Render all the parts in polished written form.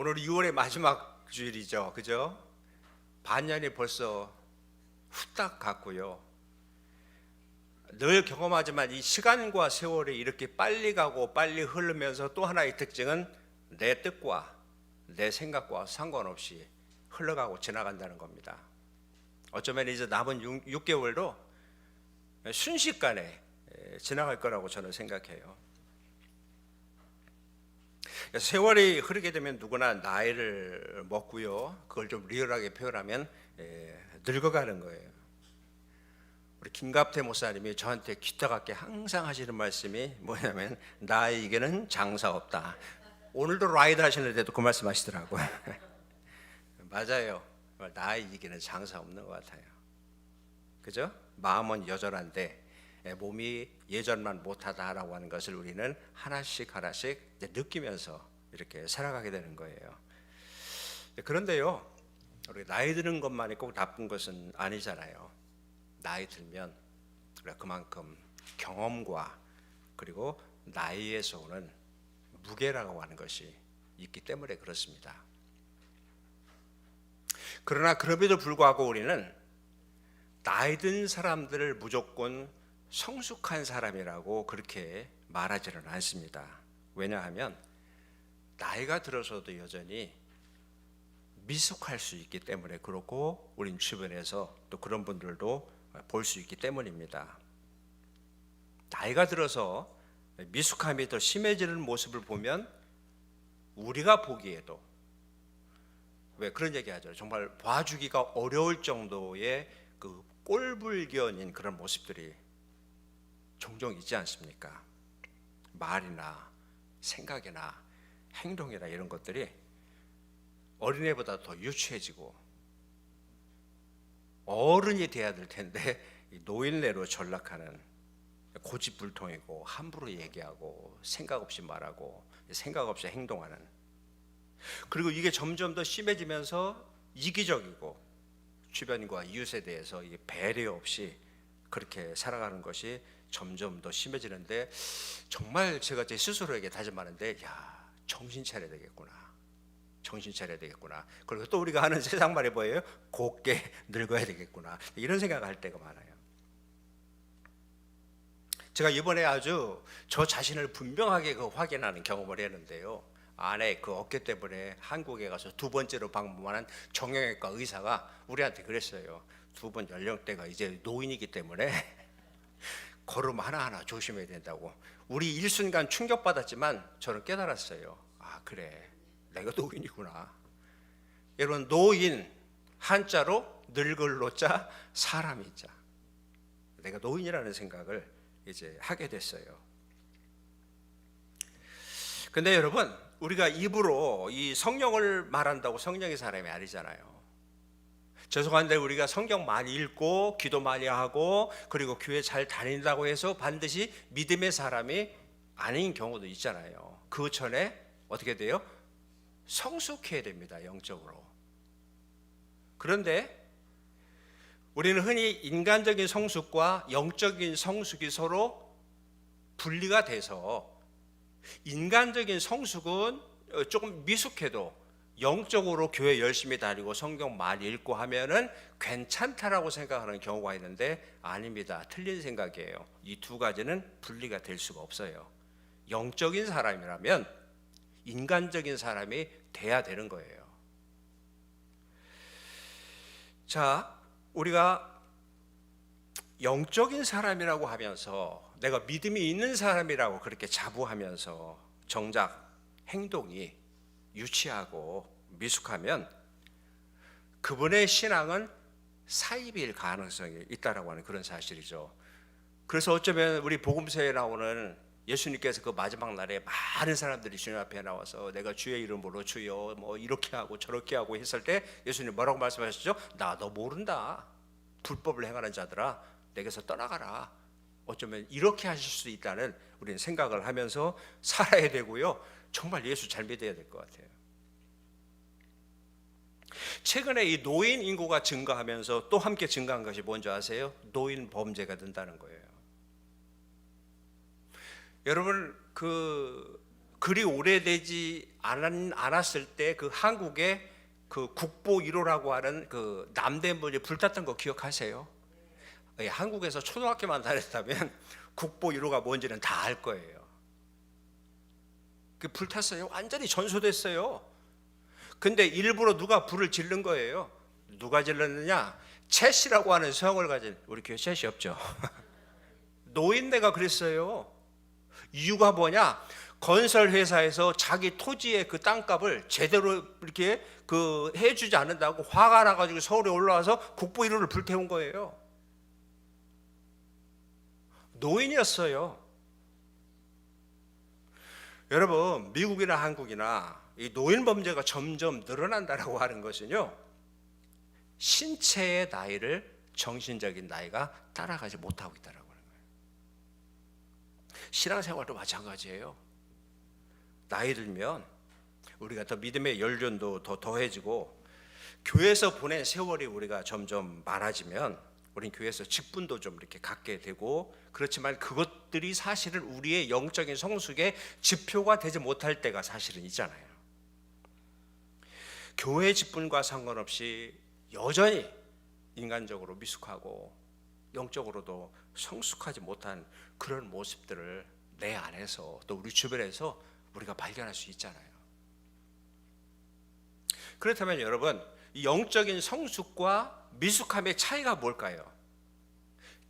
오늘 6월의 마지막 주일이죠. 그죠? 반년이 벌써 후딱 갔고요. 늘 경험하지만 이 시간과 세월이 이렇게 빨리 가고 빨리 흐르면서 또 하나의 특징은 내 뜻과 내 생각과 상관없이 흘러가고 지나간다는 겁니다. 어쩌면 이제 남은 6개월도 순식간에 지나갈 거라고 저는 생각해요. 세월이 흐르게 되면 누구나 나이를 먹고요. 그걸 좀 리얼하게 표현하면 늙어가는 거예요. 우리 김갑태 목사님이 저한테 기특하게 항상 하시는 말씀이 뭐냐면 나에게는 장사 없다. 오늘도 라이드 하시는데도 그 말씀 하시더라고요. 맞아요. 나에게는 장사 없는 것 같아요. 그죠? 마음은 여전한데 몸이 예전만 못하다라고 하는 것을 우리는 하나씩 느끼면서 이렇게 살아가게 되는 거예요. 그런데요, 우리 나이 드는 것만이 꼭 나쁜 것은 아니잖아요. 나이 들면 우리가 그만큼 경험과 그리고 나이에서 오는 무게라고 하는 것이 있기 때문에 그렇습니다. 그러나 그럼에도 불구하고 우리는 나이 든 사람들을 무조건 성숙한 사람이라고 그렇게 말하지는 않습니다. 왜냐하면 나이가 들어서도 여전히 미숙할 수 있기 때문에 그렇고 우린 주변에서 또 그런 분들도 볼 수 있기 때문입니다. 나이가 들어서 미숙함이 더 심해지는 모습을 보면 우리가 보기에도 왜 그런 얘기 하죠. 정말 봐주기가 어려울 정도의 그 꼴불견인 그런 모습들이 종종 있지 않습니까? 말이나 생각이나 행동이나 이런 것들이 어린애보다 더 유치해지고 어른이 돼야 될 텐데 노인네로 전락하는 고집불통이고 함부로 얘기하고 생각 없이 말하고 생각 없이 행동하는, 그리고 이게 점점 더 심해지면서 이기적이고 주변과 이웃에 대해서 배려 없이 그렇게 살아가는 것이 점점 더 심해지는데 정말 제가 제 스스로에게 다짐하는데 정신 차려야 되겠구나. 정신 차려야 되겠구나. 그리고 또 우리가 하는 세상 말이 뭐예요? 곱게 늙어야 되겠구나. 이런 생각을 할 때가 많아요. 제가 이번에 아주 저 자신을 분명하게 확인하는 경험을 했는데요. 아내 그 어깨 때문에 한국에 가서 두 번째로 방문한 정형외과 의사가 우리한테 그랬어요. 두 번 연령대가 이제 노인이기 때문에 걸음 하나하나 조심해야 된다고. 우리 일순간 충격받았지만 저는 깨달았어요. 아, 그래, 내가 노인이구나. 여러분, 노인 한자로 늙을 노자 사람이 자, 내가 노인이라는 생각을 이제 하게 됐어요. 근데 여러분, 우리가 입으로 이 성령을 말한다고 성령의 사람이 아니잖아요. 죄송한데 우리가 성경 많이 읽고 기도 많이 하고 그리고 교회 잘 다닌다고 해서 반드시 믿음의 사람이 아닌 경우도 있잖아요. 그 전에 어떻게 돼요? 성숙해야 됩니다, 영적으로. 그런데 우리는 흔히 인간적인 성숙과 영적인 성숙이 서로 분리가 돼서 인간적인 성숙은 조금 미숙해도 영적으로 교회 열심히 다니고 성경 많이 읽고 하면은 괜찮다라고 생각하는 경우가 있는데 아닙니다. 틀린 생각이에요. 이 두 가지는 분리가 될 수가 없어요. 영적인 사람이라면 인간적인 사람이 돼야 되는 거예요. 자, 우리가 영적인 사람이라고 하면서 내가 믿음이 있는 사람이라고 그렇게 자부하면서 정작 행동이 유치하고 미숙하면 그분의 신앙은 사입일 가능성이 있다라고 하는 그런 사실이죠. 그래서 어쩌면 우리 복음서에 나오는 예수님께서 그 마지막 날에 많은 사람들이 주님 앞에 나와서 내가 주의 이름으로 주여 뭐 이렇게 하고 저렇게 하고 했을 때 예수님 뭐라고 말씀하셨죠? 나 너 모른다. 불법을 행하는 자들아, 내게서 떠나가라. 어쩌면 이렇게 하실 수 있다는 우리는 생각을 하면서 살아야 되고요. 정말 예수 잘 믿어야 될 것 같아요. 최근에 이 노인 인구가 증가하면서 또 함께 증가한 것이 뭔지 아세요? 노인 범죄가 는다는 거예요. 여러분, 그 그리 오래되지 않았을 때 그 한국에 그 국보 1호라고 하는 그 남대문이 불탔던 거 기억하세요? 예, 한국에서 초등학교만 다녔다면 국보 1호가 뭔지는 다 알 거예요. 그 불탔어요. 완전히 전소됐어요. 근데 일부러 누가 불을 지른 거예요. 누가 질렀느냐? 챗이라고 하는 성을 가진, 우리 교회 챗이 없죠. 노인네가 그랬어요. 이유가 뭐냐? 건설 회사에서 자기 토지의 그 땅값을 제대로 이렇게 그 해주지 않는다고 화가 나가지고 서울에 올라와서 국보 1호를 불태운 거예요. 노인이었어요. 여러분, 미국이나 한국이나 이 노인 범죄가 점점 늘어난다라고 하는 것은요, 신체의 나이를 정신적인 나이가 따라가지 못하고 있다라고 하는 거예요. 신앙생활도 마찬가지예요. 나이 들면 우리가 더 믿음의 연륜도 더 더해지고 교회에서 보낸 세월이 우리가 점점 많아지면 우린 교회에서 직분도 좀 이렇게 갖게 되고, 그렇지만 그것들이 사실은 우리의 영적인 성숙의 지표가 되지 못할 때가 사실은 있잖아요. 교회 직분과 상관없이 여전히 인간적으로 미숙하고 영적으로도 성숙하지 못한 그런 모습들을 내 안에서 또 우리 주변에서 우리가 발견할 수 있잖아요. 그렇다면 여러분, 이 영적인 성숙과 미숙함의 차이가 뭘까요?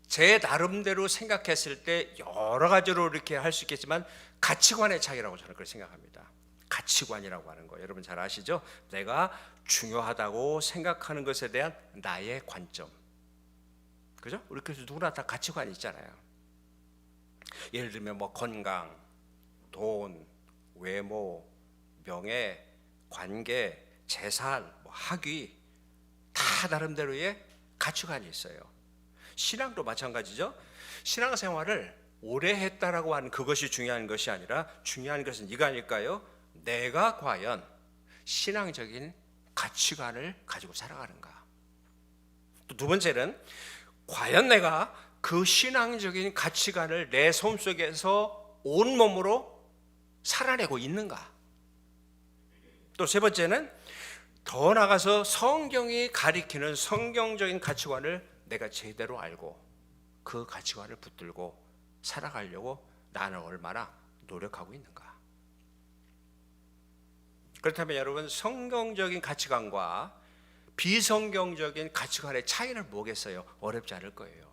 제 나름대로 생각했을 때 여러 가지로 이렇게 할 수 있겠지만 가치관의 차이라고 저는 그렇게 생각합니다. 가치관이라고 하는 거 여러분 잘 아시죠? 내가 중요하다고 생각하는 것에 대한 나의 관점, 그죠? 우리 그래서 누구나 다 가치관이 있잖아요. 예를 들면 뭐 건강, 돈, 외모, 명예, 관계, 재산, 뭐 학위, 다 나름대로의 가치관이 있어요. 신앙도 마찬가지죠. 신앙생활을 오래 했다라고 하는 그것이 중요한 것이 아니라 중요한 것은 이거 아닐까요? 내가 과연 신앙적인 가치관을 가지고 살아가는가. 또 두 번째는 과연 내가 그 신앙적인 가치관을 내 삶속에서 온몸으로 살아내고 있는가. 또 세 번째는 더 나아가서 성경이 가리키는 성경적인 가치관을 내가 제대로 알고 그 가치관을 붙들고 살아가려고 나는 얼마나 노력하고 있는가. 그렇다면 여러분, 성경적인 가치관과 비성경적인 가치관의 차이는 뭐겠어요? 어렵지 않을 거예요.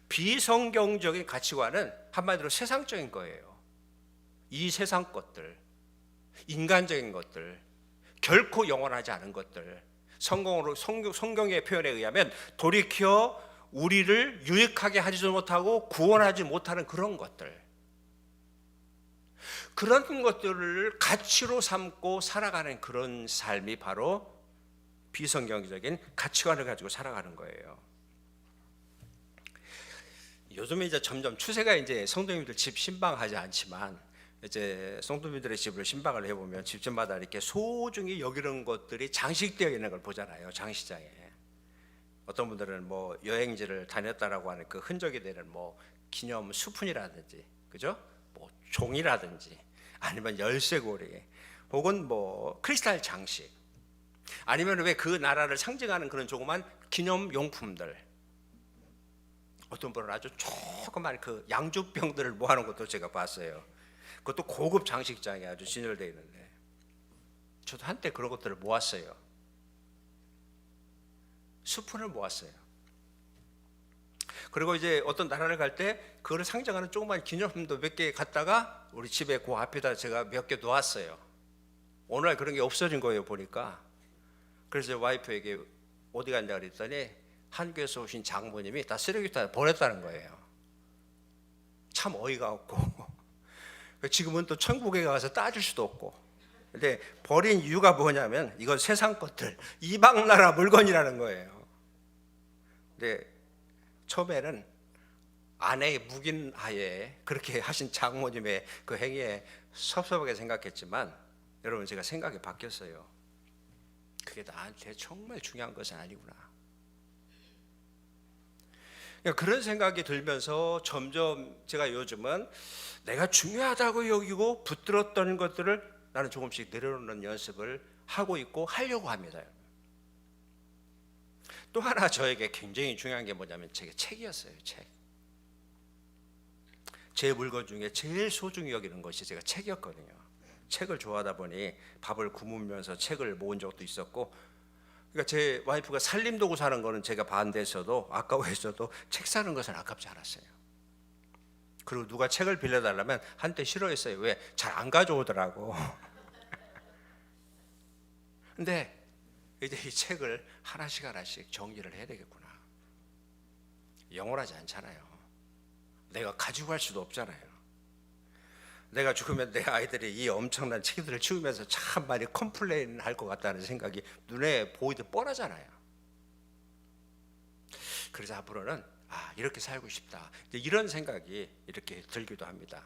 비성경적인 가치관은 한마디로 세상적인 거예요. 이 세상 것들, 인간적인 것들, 결코 영원하지 않은 것들, 성경의 표현에 의하면 돌이켜 우리를 유익하게 하지도 못하고 구원하지 못하는 그런 것들, 그런 것들을 가치로 삼고 살아가는 그런 삶이 바로 비성경적인 가치관을 가지고 살아가는 거예요. 요즘에 이제 점점 추세가 이제 성도님들 집 신방하지 않지만 이제 성도님들의 집을 신방을 해보면 집집마다 이렇게 소중히 여기는 것들이 장식되어 있는 걸 보잖아요. 장식장에 어떤 분들은 뭐 여행지를 다녔다라고 하는 그 흔적이 되는 뭐 기념 수푼이라든지, 그죠? 뭐 종이라든지, 아니면 열쇠고리, 혹은 뭐 크리스탈 장식, 아니면 왜 그 나라를 상징하는 그런 조그만 기념 용품들. 어떤 분은 아주 조그만 그 양주병들을 모아놓은 것도 제가 봤어요. 그것도 고급 장식장에 아주 진열되어 있는데, 저도 한때 그런 것들을 모았어요. 수푼을 모았어요. 그리고 이제 어떤 나라를 갈 때 그거를 상징하는 조그만 기념품도 몇 개 갖다가 우리 집에 그 앞에다 제가 몇 개 놓았어요. 오늘날 그런 게 없어진 거예요, 보니까. 그래서 와이프에게 어디 갔냐 그랬더니 한국에서 오신 장모님이 다 쓰레기통에 버렸다는 거예요. 참 어이가 없고 지금은 또 천국에 가서 따질 수도 없고. 근데 버린 이유가 뭐냐면 이건 세상 것들, 이방 나라 물건이라는 거예요. 근데 처음에는 아내의 묵인하에 그렇게 하신 장모님의 그 행위에 섭섭하게 생각했지만, 여러분 제가 생각이 바뀌었어요. 그게 나한테 정말 중요한 것은 아니구나. 그런 생각이 들면서 점점 제가 요즘은 내가 중요하다고 여기고 붙들었던 것들을 나는 조금씩 내려놓는 연습을 하고 있고 하려고 합니다. 또 하나 저에게 굉장히 중요한 게 뭐냐면 제게 책이었어요. 제 물건 중에 제일 소중히 여기는 것이 제가 책이었거든요. 책을 좋아하다 보니 밥을 굶으면서 책을 모은 적도 있었고, 그러니까 제 와이프가 살림도구 사는 거는 제가 반대했어도 아까워했어도 책 사는 것은 아깝지 않았어요. 그리고 누가 책을 빌려달라면 한때 싫어했어요. 왜? 잘 안 가져오더라고. 근데 이제 이 책을 하나씩 정리를 해야 되겠구나. 영원하지 않잖아요. 내가 가지고 갈 수도 없잖아요. 내가 죽으면 내 아이들이 이 엄청난 책들을 치우면서 참 많이 컴플레인 할 것 같다는 생각이 눈에 보이듯 뻔하잖아요. 그래서 앞으로는 이렇게 살고 싶다, 이런 생각이 이렇게 들기도 합니다.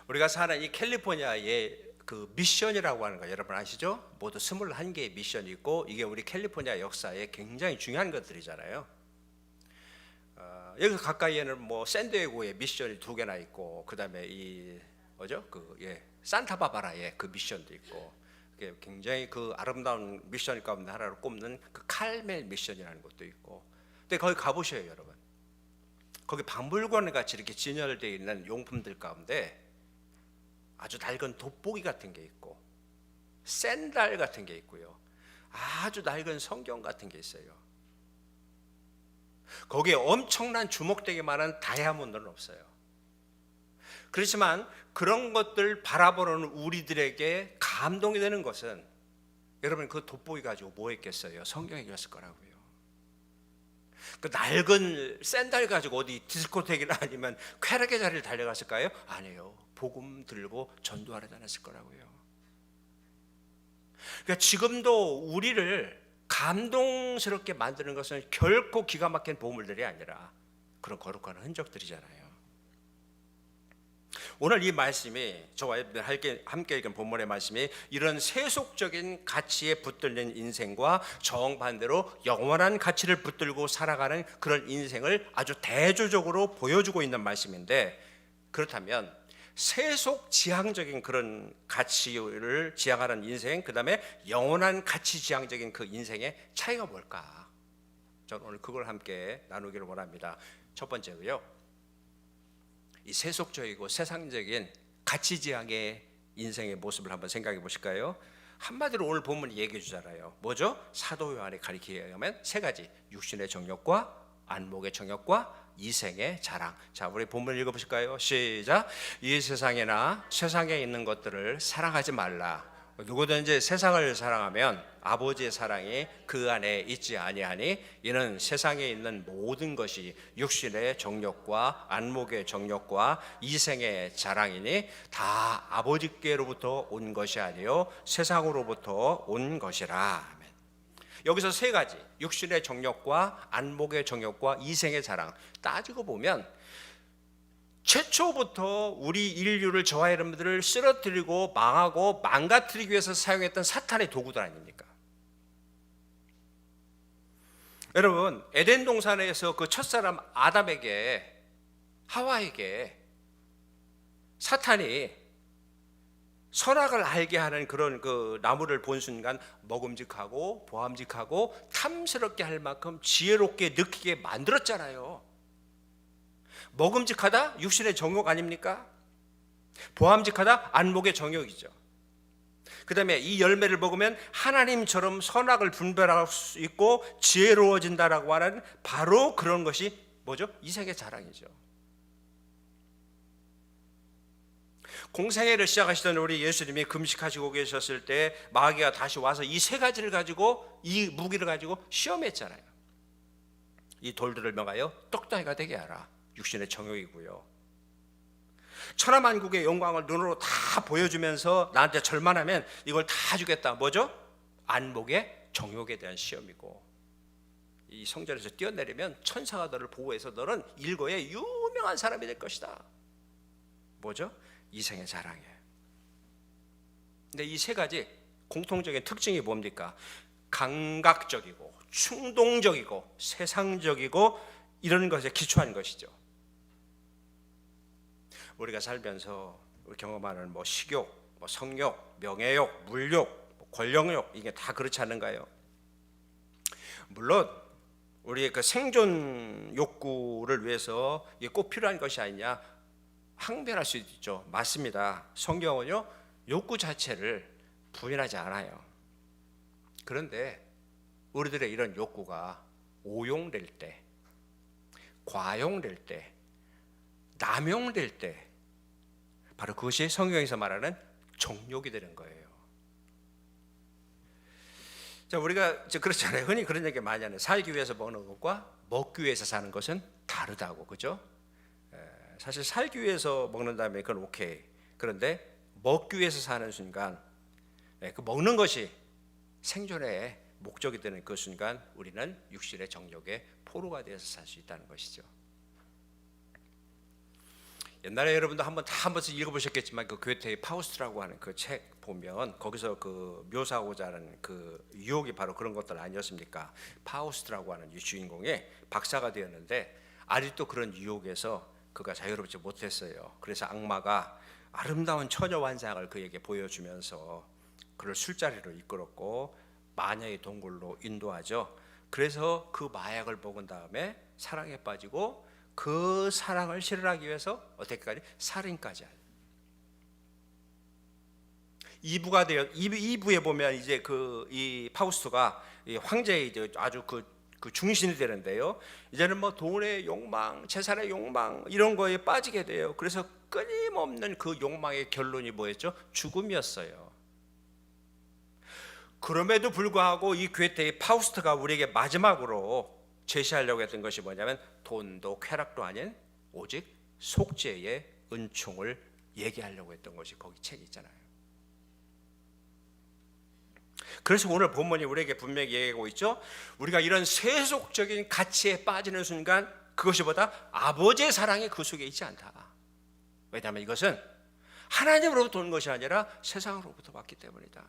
우리가 사는 이 캘리포니아의 그 미션이라고 하는 거 여러분 아시죠? 모두 21개의 미션이 있고, 이게 우리 캘리포니아 역사에 굉장히 중요한 것들이잖아요. 여기서 가까이에는 뭐 샌디에고의 미션이 2개나 있고, 그 다음에 이 뭐죠? 산타바바라의 그 미션도 있고, 굉장히 그 아름다운 미션 가운데 하나로 꼽는 그 칼멜 미션이라는 것도 있고. 근데 거기 가보셔요, 여러분. 거기 박물관 같이 이렇게 진열되어 있는 용품들 가운데 아주 낡은 돋보기 같은 게 있고, 샌들 같은 게 있고요, 아주 낡은 성경 같은 게 있어요. 거기에 엄청난 주목되게 많은 다이아몬드는 없어요. 그렇지만 그런 것들 바라보는 우리들에게 감동이 되는 것은, 여러분 그 돋보기 가지고 뭐 했겠어요? 성경이었을 거라고요. 그 낡은 샌들 가지고 어디 디스코텍이나 아니면 쾌락의 자리를 달려갔을까요? 아니에요. 복음 들고 전도하러 다녔을 거라고요. 그러니까 지금도 우리를 감동스럽게 만드는 것은 결코 기가 막힌 보물들이 아니라 그런 거룩한 흔적들이잖아요. 오늘 이 말씀이, 저와 함께 읽은 본문의 말씀이 이런 세속적인 가치에 붙들린 인생과 정반대로 영원한 가치를 붙들고 살아가는 그런 인생을 아주 대조적으로 보여주고 있는 말씀인데, 그렇다면 세속 지향적인 그런 가치를 지향하는 인생, 그 다음에 영원한 가치 지향적인 그 인생의 차이가 뭘까? 저는 오늘 그걸 함께 나누기를 원합니다. 첫 번째로요, 이 세속적이고 세상적인 가치 지향의 인생의 모습을 한번 생각해 보실까요? 한마디로 오늘 본문이 얘기해 주잖아요. 뭐죠? 사도 요한의 가르치기에 의하면 3가지: 육신의 정욕과 안목의 정욕과 이생의 자랑. 자, 우리 본문 읽어보실까요? 시작. 이 세상에나 세상에 있는 것들을 사랑하지 말라. 누구든지 세상을 사랑하면 아버지의 사랑이 그 안에 있지 아니하니, 이는 세상에 있는 모든 것이 육신의 정욕과 안목의 정욕과 이생의 자랑이니 다 아버지께로부터 온 것이 아니요 세상으로부터 온 것이라. 여기서 3가지, 육신의 정욕과 안목의 정욕과 이생의 자랑, 따지고 보면 최초부터 우리 인류를, 저와 여러분들을 쓰러뜨리고 망하고 망가뜨리기 위해서 사용했던 사탄의 도구들 아닙니까? 여러분, 에덴 동산에서 그 첫사람 아담에게, 하와에게 사탄이 선악을 알게 하는 그런 그 나무를 본 순간 먹음직하고 보암직하고 탐스럽게 할 만큼 지혜롭게 느끼게 만들었잖아요. 먹음직하다? 육신의 정욕 아닙니까? 보암직하다? 안목의 정욕이죠. 그 다음에 이 열매를 먹으면 하나님처럼 선악을 분별할 수 있고 지혜로워진다라고 하는 바로 그런 것이 뭐죠? 이생의 자랑이죠. 공생애를 시작하시던 우리 예수님이 금식하시고 계셨을 때 마귀가 다시 와서 이 3가지를 가지고, 이 무기를 가지고 시험했잖아요. 이 돌들을 명하여 떡다이가 되게 하라. 육신의 정욕이고요. 천하만국의 영광을 눈으로 다 보여주면서 나한테 절만하면 이걸 다 주겠다. 뭐죠? 안목의 정욕에 대한 시험이고, 이 성전에서 뛰어내리면 천사가 너를 보호해서 너는 일거에 유명한 사람이 될 것이다. 뭐죠? 이생의 자랑이에요. 근데 이 3가지 공통적인 특징이 뭡니까? 감각적이고 충동적이고 세상적이고 이런 것에 기초한 것이죠. 우리가 살면서 경험하는 식욕, 성욕, 명예욕, 물욕, 권력욕, 이게 다 그렇지 않은가요? 물론 우리의 그 생존 욕구를 위해서 이게 꼭 필요한 것이 아니냐 항변할 수 있죠. 맞습니다. 성경은요 욕구 자체를 부인하지 않아요. 그런데 우리들의 이런 욕구가 오용될 때, 과용될 때, 남용될 때 바로 그것이 성경에서 말하는 정욕이 되는 거예요. 자, 우리가 그렇잖아요. 흔히 그런 얘기 많이 하는, 살기 위해서 먹는 것과 먹기 위해서 사는 것은 다르다고, 그죠? 사실 살기 위해서 먹는다면 그건 오케이. 그런데 먹기 위해서 사는 순간, 그 먹는 것이 생존의 목적이 되는 그 순간 우리는 육신의 정욕의 포로가 되어서 살 수 있다는 것이죠. 옛날에 여러분도 한 번씩 읽어보셨겠지만 그 괴테의 파우스트라고 하는 그 책 보면 거기서 그 묘사하고자 하는 그 유혹이 바로 그런 것들 아니었습니까? 파우스트라고 하는 이 주인공이 박사가 되었는데 아직도 그런 유혹에서 그가 자유롭지 못했어요. 그래서 악마가 아름다운 처녀 환상을 그에게 보여주면서 그를 술자리로 이끌었고 마녀의 동굴로 인도하죠. 그래서 그 마약을 먹은 다음에 사랑에 빠지고 그 사랑을 실현하기 위해서 어떻게까지 살인까지 하죠. 2부가 되어 2부에 보면 이제 이 파우스트가 이 황제의 이제 아주 그 중심이 되는데요. 이제는 돈의 욕망, 재산의 욕망 이런 거에 빠지게 돼요. 그래서 끊임없는 그 욕망의 결론이 뭐였죠? 죽음이었어요. 그럼에도 불구하고 이 괴테의 파우스트가 우리에게 마지막으로 제시하려고 했던 것이 뭐냐면 돈도 쾌락도 아닌 오직 속죄의 은총을 얘기하려고 했던 것이 거기 책이 있잖아요. 그래서 오늘 본문이 우리에게 분명히 얘기하고 있죠. 우리가 이런 세속적인 가치에 빠지는 순간 그것이 보다 아버지의 사랑이 그 속에 있지 않다. 왜냐하면 이것은 하나님으로부터 온 것이 아니라 세상으로부터 왔기 때문이다.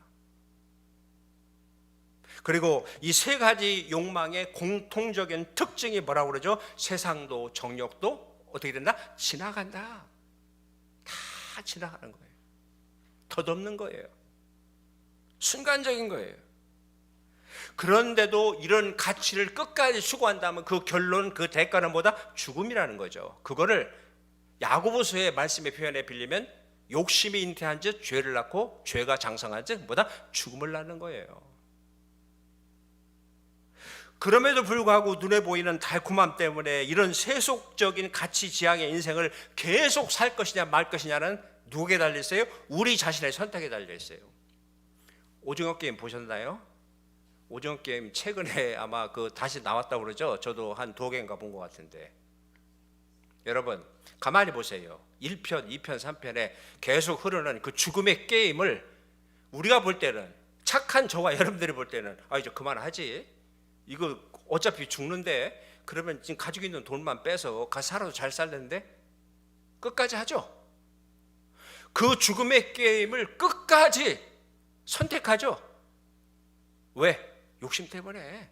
그리고 이 세 가지 욕망의 공통적인 특징이 뭐라고 그러죠? 세상도 정욕도 어떻게 된다? 지나간다. 다 지나가는 거예요. 덧없는 거예요. 순간적인 거예요. 그런데도 이런 가치를 끝까지 추구한다면 그 결론, 그 대가는 뭐다? 죽음이라는 거죠. 그거를 야고보서의 말씀의 표현에 빌리면 욕심이 잉태한 즉 죄를 낳고 죄가 장성한 즉 뭐다? 죽음을 낳는 거예요. 그럼에도 불구하고 눈에 보이는 달콤함 때문에 이런 세속적인 가치 지향의 인생을 계속 살 것이냐 말 것이냐는 누구에게 달려 있어요? 우리 자신의 선택에 달려 있어요. 오징어 게임 보셨나요? 오징어 게임 최근에 아마 다시 나왔다고 그러죠. 저도 한 2개인가 본 것 같은데 여러분 가만히 보세요. 1편, 2편, 3편에 계속 흐르는 그 죽음의 게임을 우리가 볼 때는 착한 저와 여러분들이 볼 때는 이제 그만하지. 이거 어차피 죽는데 그러면 지금 가지고 있는 돈만 빼서 가서 살아도 잘 살는데 끝까지 하죠. 그 죽음의 게임을 끝까지 선택하죠. 왜? 욕심 때문에.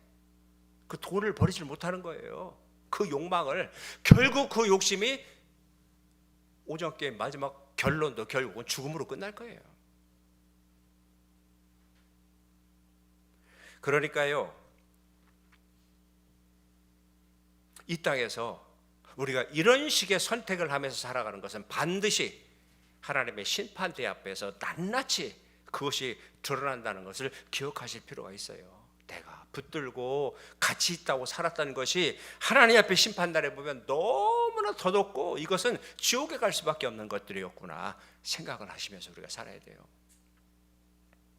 그 돈을 버리지 못하는 거예요. 그 욕망을. 결국 그 욕심이 오징어 게임 마지막 결론도 결국은 죽음으로 끝날 거예요. 그러니까요, 이 땅에서 우리가 이런 식의 선택을 하면서 살아가는 것은 반드시 하나님의 심판대 앞에서 낱낱이 그것이 드러난다는 것을 기억하실 필요가 있어요. 내가 붙들고 가치 있다고 살았다는 것이 하나님 앞에 심판날에 보면 너무나 더덥고 이것은 지옥에 갈 수밖에 없는 것들이었구나 생각을 하시면서 우리가 살아야 돼요.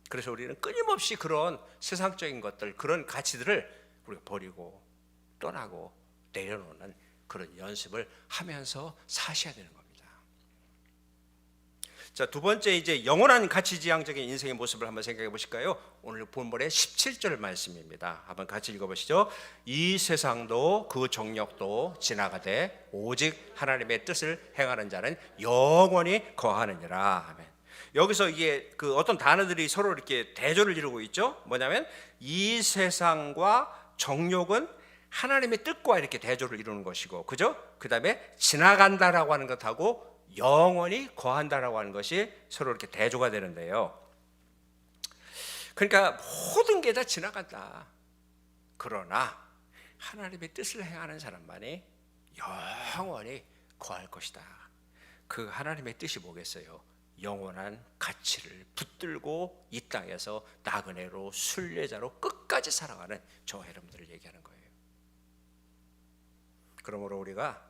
그래서 우리는 끊임없이 그런 세상적인 것들, 그런 가치들을 우리가 버리고 떠나고 내려놓는 그런 연습을 하면서 사셔야 되는 겁니다. 자, 두 번째 이제 영원한 가치지향적인 인생의 모습을 한번 생각해 보실까요? 오늘 본문의 17절 말씀입니다. 한번 같이 읽어보시죠. 이 세상도 그 정욕도 지나가되 오직 하나님의 뜻을 행하는 자는 영원히 거하느니라. 아멘. 여기서 이게 어떤 단어들이 서로 이렇게 대조를 이루고 있죠. 뭐냐면 이 세상과 정욕은 하나님의 뜻과 이렇게 대조를 이루는 것이고, 그죠? 그 다음에 지나간다라고 하는 것하고 영원히 거한다라고 하는 것이 서로 이렇게 대조가 되는데요. 그러니까 모든 게 다 지나간다. 그러나 하나님의 뜻을 행하는 사람만이 영원히 거할 것이다. 그 하나님의 뜻이 뭐겠어요? 영원한 가치를 붙들고 이 땅에서 나그네로 순례자로 끝까지 살아가는 저 여러분들을 얘기하는 거예요. 그러므로 우리가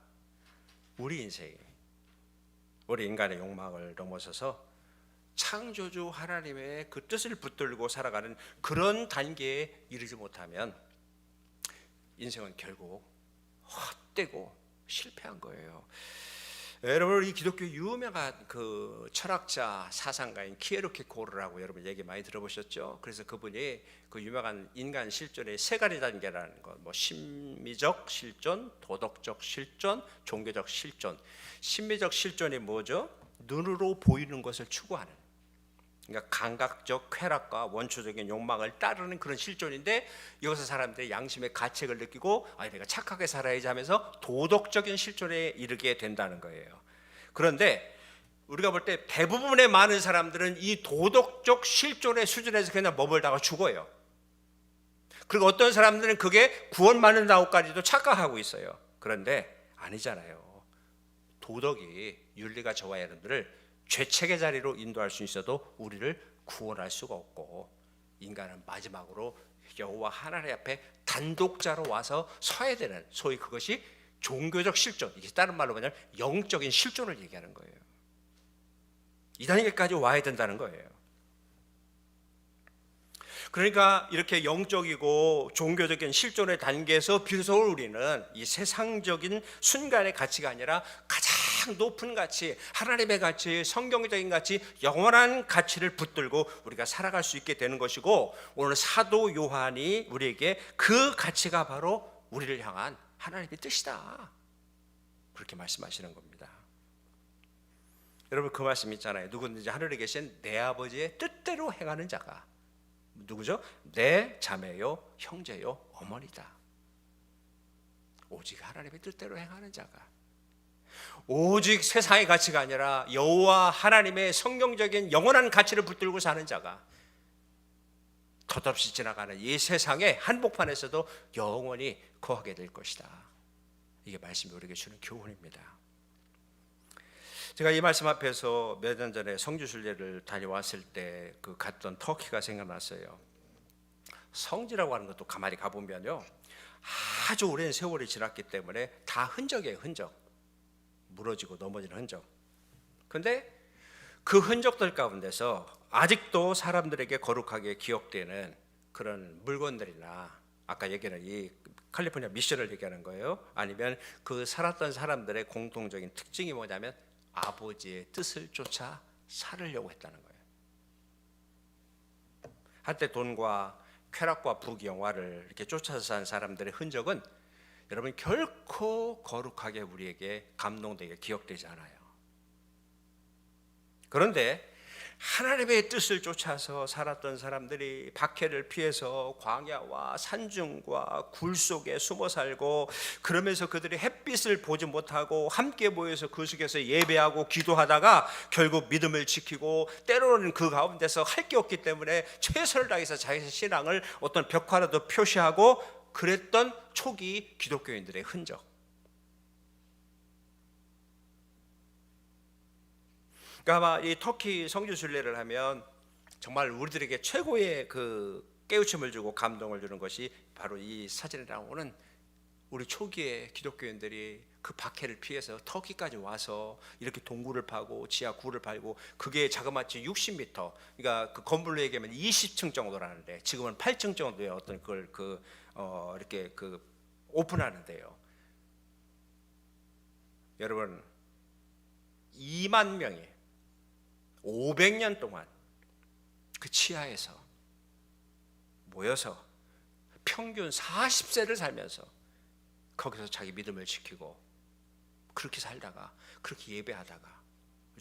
우리 인생이 우리 인간의 욕망을 넘어서서 창조주 하나님의 그 뜻을 붙들고 살아가는 그런 단계에 이르지 못하면 인생은 결국 헛되고 실패한 거예요. 여러분, 이 기독교 유명한 그 철학자 사상가인 키에르케고르라고 여러분 얘기 많이 들어보셨죠? 그래서 그분이 그 유명한 인간 실존의 세 가지 단계라는 것, 뭐 심미적 실존, 도덕적 실존, 종교적 실존. 심미적 실존이 뭐죠? 눈으로 보이는 것을 추구하는, 그러니까 감각적 쾌락과 원초적인 욕망을 따르는 그런 실존인데, 여기서 사람들이 양심의 가책을 느끼고 내가 착하게 살아야지 하면서 도덕적인 실존에 이르게 된다는 거예요. 그런데 우리가 볼 때 대부분의 많은 사람들은 이 도덕적 실존의 수준에서 그냥 머물다가 죽어요. 그리고 어떤 사람들은 그게 구원받는다고까지도 착각하고 있어요. 그런데 아니잖아요. 도덕이, 윤리가 저와 여러분들을 죄책의 자리로 인도할 수 있어도 우리를 구원할 수가 없고, 인간은 마지막으로 여호와 하나님 앞에 단독자로 와서 서야 되는, 소위 그것이 종교적 실존, 이게 다른 말로 뭐냐면 영적인 실존을 얘기하는 거예요. 이 단계까지 와야 된다는 거예요. 그러니까 이렇게 영적이고 종교적인 실존의 단계에서 비로소 우리는 이 세상적인 순간의 가치가 아니라 가장 높은 가치, 하나님의 가치, 성경적인 가치, 영원한 가치를 붙들고 우리가 살아갈 수 있게 되는 것이고, 오늘 사도 요한이 우리에게 그 가치가 바로 우리를 향한 하나님의 뜻이다, 그렇게 말씀하시는 겁니다. 여러분, 그 말씀 있잖아요. 누구든지 하늘에 계신 내 아버지의 뜻대로 행하는 자가 누구죠? 내 자매요, 형제요, 어머니다. 오직 하나님의 뜻대로 행하는 자가, 오직 세상의 가치가 아니라 여호와 하나님의 성경적인 영원한 가치를 붙들고 사는 자가 덧없이 지나가는 이 세상의 한복판에서도 영원히 거하게 될 것이다. 이게 말씀이 우리에게 주는 교훈입니다. 제가 이 말씀 앞에서 몇 년 전에 성지순례를 다녀왔을 때 그 갔던 터키가 생각났어요. 성지라고 하는 것도 가만히 가보면요, 아주 오랜 세월이 지났기 때문에 다 흔적이에요. 흔적, 무너지고 넘어지는 흔적. 근데 그 흔적들 가운데서 아직도 사람들에게 거룩하게 기억되는 그런 물건들이나, 아까 얘기하는 이 캘리포니아 미션을 얘기하는 거예요. 아니면 그 살았던 사람들의 공통적인 특징이 뭐냐면 아버지의 뜻을 쫓아 살으려고 했다는 거예요. 한때 돈과 쾌락과 부귀영화를 이렇게 쫓아서 산 사람들의 흔적은 여러분 결코 거룩하게 우리에게 감동되게 기억되지 않아요. 그런데 하나님의 뜻을 쫓아서 살았던 사람들이 박해를 피해서 광야와 산중과 굴 속에 숨어 살고, 그러면서 그들이 햇빛을 보지 못하고 함께 모여서 그 속에서 예배하고 기도하다가 결국 믿음을 지키고, 때로는 그 가운데서 할 게 없기 때문에 최선을 다해서 자기 신앙을 어떤 벽화라도 표시하고 그랬던 초기 기독교인들의 흔적. 그러니까 아마 이 터키 성지순례를 하면 정말 우리들에게 최고의 그 깨우침을 주고 감동을 주는 것이 바로 이 사진에 나오는 우리 초기의 기독교인들이 그 박해를 피해서 터키까지 와서 이렇게 동굴을 파고 지하 굴을 파고, 그게 자그마치 60m, 그러니까 그 건물로 얘기하면 20층 정도라는데 지금은 8층 정도의 어떤 그걸 이렇게 그 오픈하는데요. 여러분, 2만 명이 500년 동안 그 치하에서 모여서 평균 40세를 살면서 거기서 자기 믿음을 지키고 그렇게 살다가 그렇게 예배하다가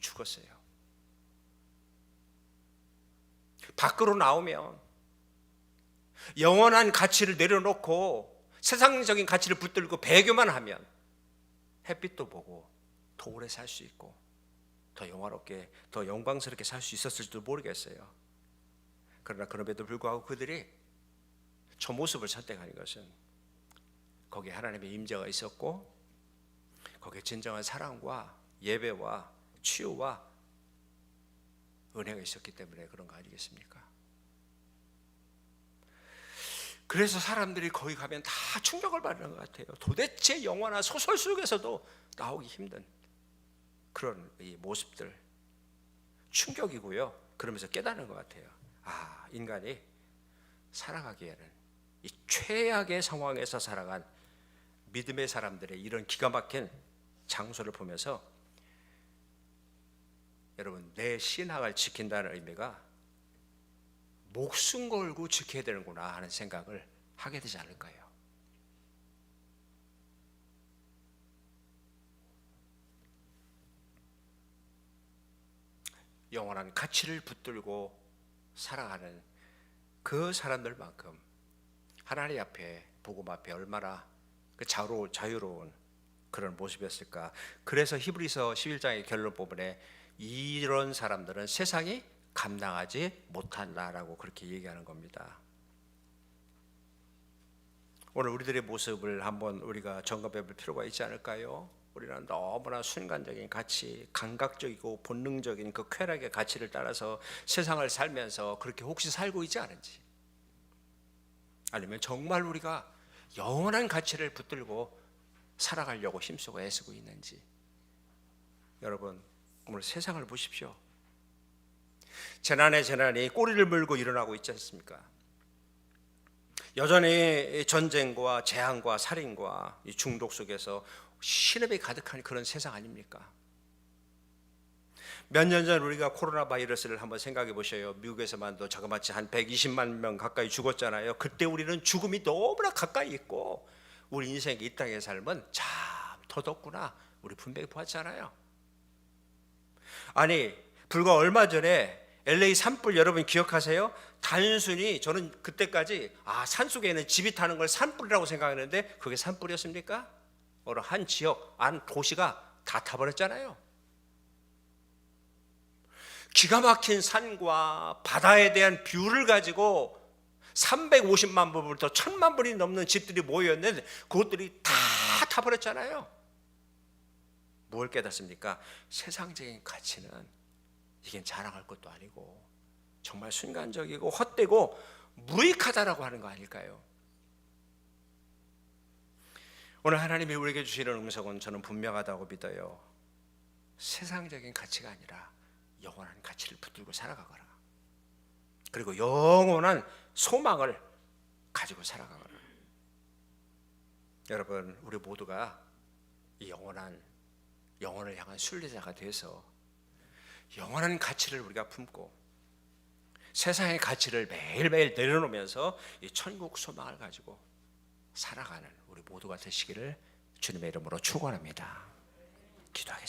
죽었어요. 밖으로 나오면 영원한 가치를 내려놓고 세상적인 가치를 붙들고 배교만 하면 햇빛도 보고 더 오래 살 수 있고 더 영화롭게, 더 영광스럽게 살 수 있었을지도 모르겠어요. 그러나 그럼에도 불구하고 그들이 저 모습을 선택하는 것은 거기에 하나님의 임재가 있었고 거기에 진정한 사랑과 예배와 치유와 은혜가 있었기 때문에 그런 거 아니겠습니까? 그래서 사람들이 거기 가면 다 충격을 받는 것 같아요. 도대체 영화나 소설 속에서도 나오기 힘든 그런 이 모습들, 충격이고요. 그러면서 깨닫는 것 같아요. 아, 인간이 살아가기에는 이 최악의 상황에서 살아간 믿음의 사람들의 이런 기가 막힌 장소를 보면서 여러분, 내 신앙을 지킨다는 의미가 목숨 걸고 지켜야 되는구나 하는 생각을 하게 되지 않을까요? 영원한 가치를 붙들고 살아가는 그 사람들만큼 하나님 앞에, 복음 앞에 얼마나 그 자유로운 그런 모습이었을까. 그래서 히브리서 11장의 결론 부분에 이런 사람들은 세상이 감당하지 못한다라고 그렇게 얘기하는 겁니다. 오늘 우리들의 모습을 한번 우리가 점검해 볼 필요가 있지 않을까요? 우리는 너무나 순간적인 가치, 감각적이고 본능적인 그 쾌락의 가치를 따라서 세상을 살면서 그렇게 혹시 살고 있지 않은지, 아니면 정말 우리가 영원한 가치를 붙들고 살아가려고 힘쓰고 애쓰고 있는지. 여러분, 오늘 세상을 보십시오. 재난에 재난이 꼬리를 물고 일어나고 있지 않습니까? 여전히 전쟁과 재앙과 살인과 이 중독 속에서 신음이 가득한 그런 세상 아닙니까? 몇 년 전 우리가 코로나 바이러스를 한번 생각해 보셔요. 미국에서만도 자그마치 한 120만 명 가까이 죽었잖아요. 그때 우리는 죽음이 너무나 가까이 있고 우리 인생의 이 땅의 삶은 참 더덥구나, 우리 분명히 보았잖아요. 아니, 불과 얼마 전에 LA 산불 여러분 기억하세요? 단순히 저는 그때까지 산속에는 집이 타는 걸 산불이라고 생각했는데 그게 산불이었습니까? 어느 한 지역, 한 도시가 다 타버렸잖아요. 기가 막힌 산과 바다에 대한 뷰를 가지고 350만 불부터 1000만 불이 넘는 집들이 모였는데 그것들이 다 타버렸잖아요. 뭘 깨닫습니까? 세상적인 가치는 이게 자랑할 것도 아니고 정말 순간적이고 헛되고 무익하다라고 하는 거 아닐까요? 오늘 하나님이 우리에게 주시는 음성은 저는 분명하다고 믿어요. 세상적인 가치가 아니라 영원한 가치를 붙들고 살아가거라. 그리고 영원한 소망을 가지고 살아가거라. 여러분, 우리 모두가 이 영혼을 향한 순례자가 돼서 영원한 가치를 우리가 품고 세상의 가치를 매일매일 내려놓으면서 이 천국 소망을 가지고 살아가는 우리 모두가 되시기를 주님의 이름으로 축원합니다. 기도하겠습니다.